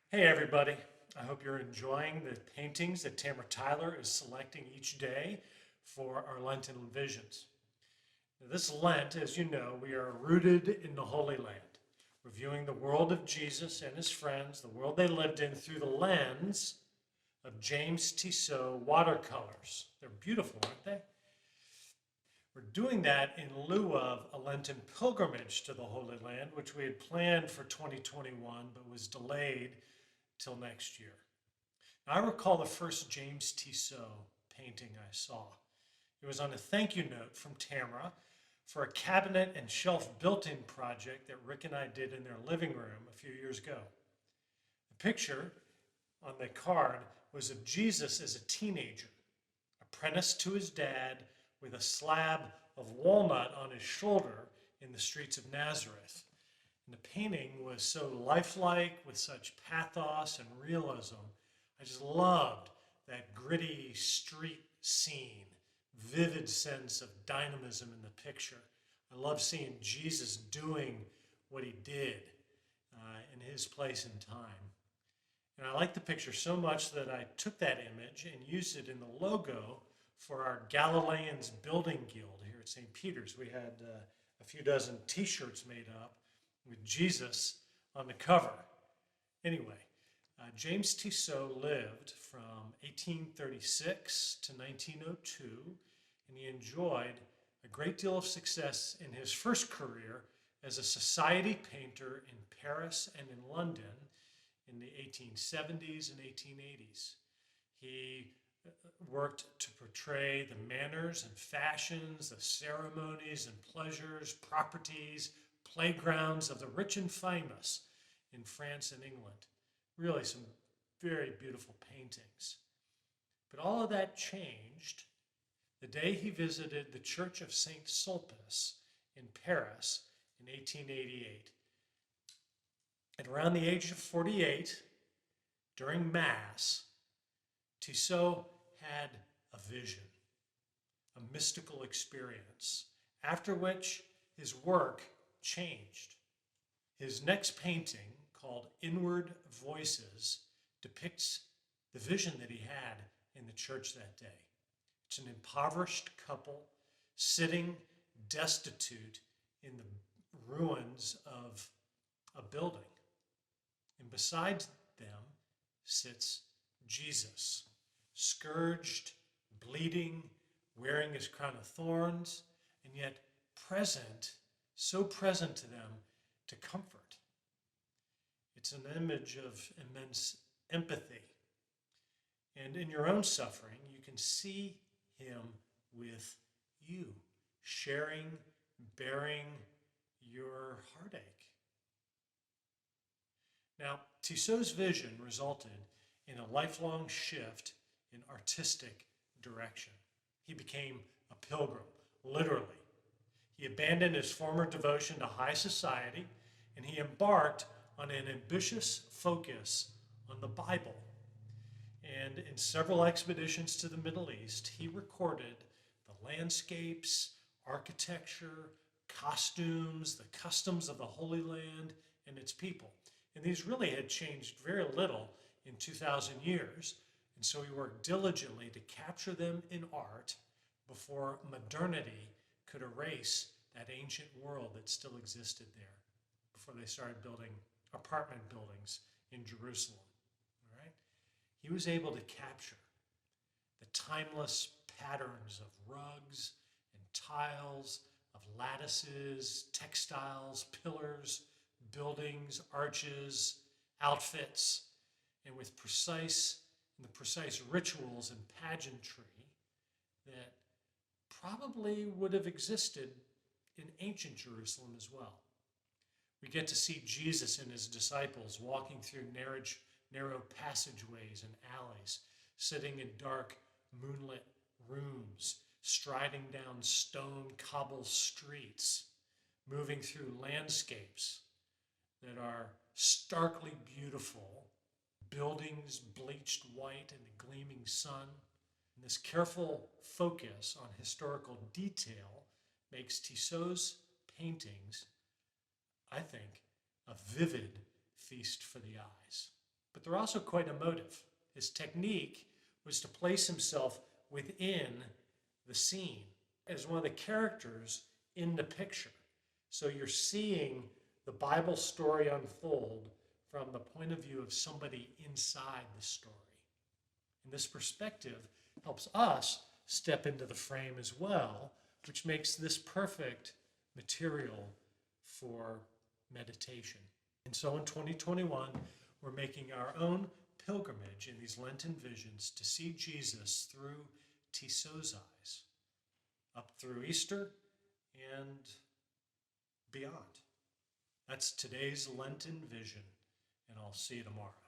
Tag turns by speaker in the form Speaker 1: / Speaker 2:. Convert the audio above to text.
Speaker 1: Hey everybody, I hope you're enjoying the paintings that Tamara Tyler is selecting each day for our Lenten visions. Now, this Lent, as you know, we are rooted in the Holy Land, reviewing the world of Jesus and his friends, the world they lived in through the lens of James Tissot watercolors. They're beautiful, aren't they? We're doing that in lieu of a Lenten pilgrimage to the Holy Land, which we had planned for 2021 but was delayed till next year. Now, I recall the first James Tissot painting I saw. It was on a thank you note from Tamara for a cabinet and shelf built-in project that Rick and I did in their living room a few years ago. The picture on the card was of Jesus as a teenager, apprenticed to his dad with a slab of walnut on his shoulder in the streets of Nazareth. And the painting was so lifelike with such pathos and realism. I just loved that gritty street scene, vivid sense of dynamism in the picture. I love seeing Jesus doing what he did in his place and time. And I like the picture so much that I took that image and used it in the logo for our Galileans Building Guild here at St. Peter's. We had a few dozen t-shirts made up with Jesus on the cover. Anyway, James Tissot lived from 1836 to 1902, and he enjoyed a great deal of success in his first career as a society painter in Paris and in London in the 1870s and 1880s. He worked to portray the manners and fashions, the ceremonies and pleasures, properties, playgrounds of the rich and famous in France and England. Really some very beautiful paintings. But all of that changed the day he visited the Church of Saint-Sulpice in Paris in 1888. At around the age of 48, during Mass, Tissot had a vision, a mystical experience, after which his work changed. His next painting, called Inward Voices, depicts the vision that he had in the church that day. It's an impoverished couple sitting destitute in the ruins of a building. And beside them sits Jesus, scourged, bleeding, wearing his crown of thorns, and yet present, so present to them to comfort. It's an image of immense empathy. And in your own suffering, you can see him with you, sharing, bearing your heartache. Now, Tissot's vision resulted in a lifelong shift in artistic direction. He became a pilgrim, literally. He abandoned his former devotion to high society, and he embarked on an ambitious focus on the Bible. And in several expeditions to the Middle East, he recorded the landscapes, architecture, costumes, the customs of the Holy Land and its people. And these really had changed very little in 2,000 years. And so he worked diligently to capture them in art before modernity could erase that ancient world that still existed there, before they started building apartment buildings in Jerusalem. All right? He was able to capture the timeless patterns of rugs and tiles, of lattices, textiles, pillars, buildings, arches, outfits, and with the precise rituals and pageantry that probably would have existed in ancient Jerusalem as well. We get to see Jesus and his disciples walking through narrow passageways and alleys, sitting in dark moonlit rooms, striding down stone cobble streets, moving through landscapes that are starkly beautiful, buildings bleached white in the gleaming sun. And this careful focus on historical detail makes Tissot's paintings, I think, a vivid feast for the eyes. but they're also quite emotive. His technique was to place himself within the scene as one of the characters in the picture. So you're seeing the Bible story unfold from the point of view of somebody inside the story. And this perspective helps us step into the frame as well, which makes this perfect material for meditation. And so in 2021, we're making our own pilgrimage in these Lenten visions to see Jesus through Tissot's eyes, up through Easter and beyond. That's today's Lenten vision, and I'll see you tomorrow.